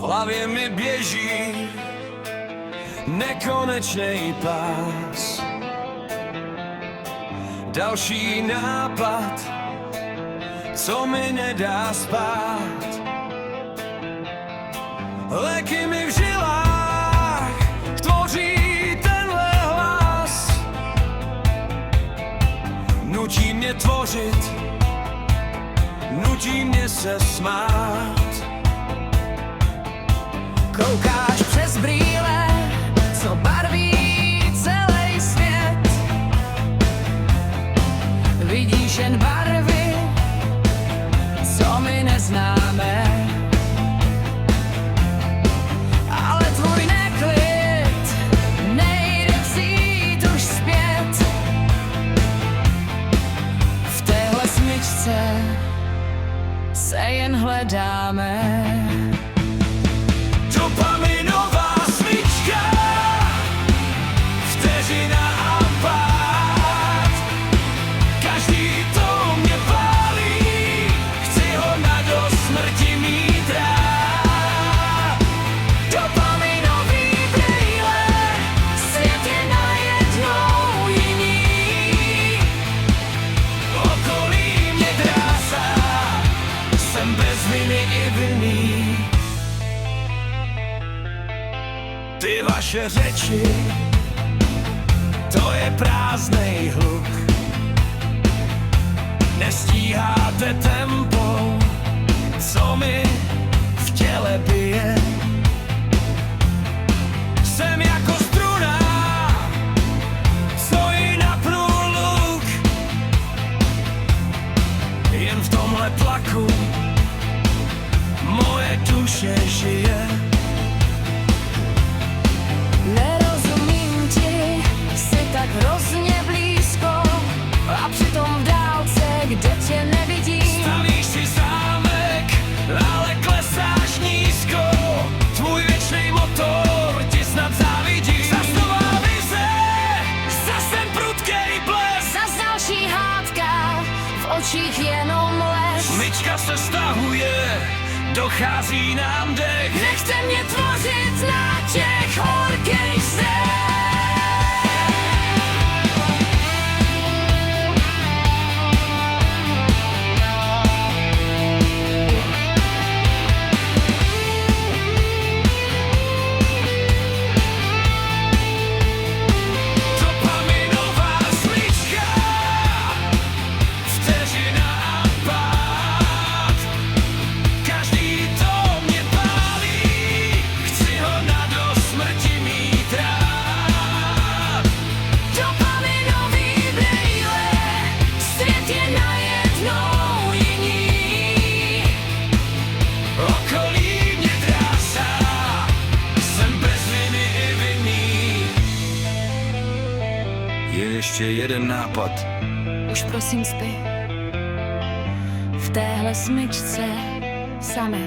hlavě mi běží nekonečný pás. Další nápad, co mi nedá spát. Léky mi v žilách tvoří tenhle hlas. Nutí mě tvořit, nutí mě se smát. Koukáš přes brýle, co barví celý svět. Vidíš jen barvy, co my neznáme. Ale tvůj neklid nejde vzít už zpět. V téhle smyčce se jen hledáme. Dopaminová smyčka, vteřina a pád. Každý to mě pálí, chci ho na do smrti mít rád. Dopaminový brýle, svět je najednou jiný. Okolí mě drásá, jsem bez viny i vinný. Ty vaše řeči, to je prázdnej hluk. Nestíháte tempo, co mi v těle bije. Jsem jako struna, co ji napnul luk. Jen v tomhle tlaku moje duše žije. Nerozumím ti, jsi tak hrozně blízko a přitom v dálce, kde tě nevidím. Stavíš si zámek, ale klesáš nízko. Tvůj věčný motor ti snad závidí. Zas nová vize, zas ten prudkej blesk. Zas další hádka, v očích jenom lež. Smyčka se stahuje, dochází nám dech. Nechte mě tvořit na těch horkých zdech. Dopaminová smyčka, vteřina a pád. Každý to mě pálí, chci ho na do smrti mít rád. Dopaminový brýle, svět je najednou jiný. Okolí mě drásá, jsem bez viny i vinný. Je ještě jeden nápad. Už prosím spí. V téhle smyčce samé.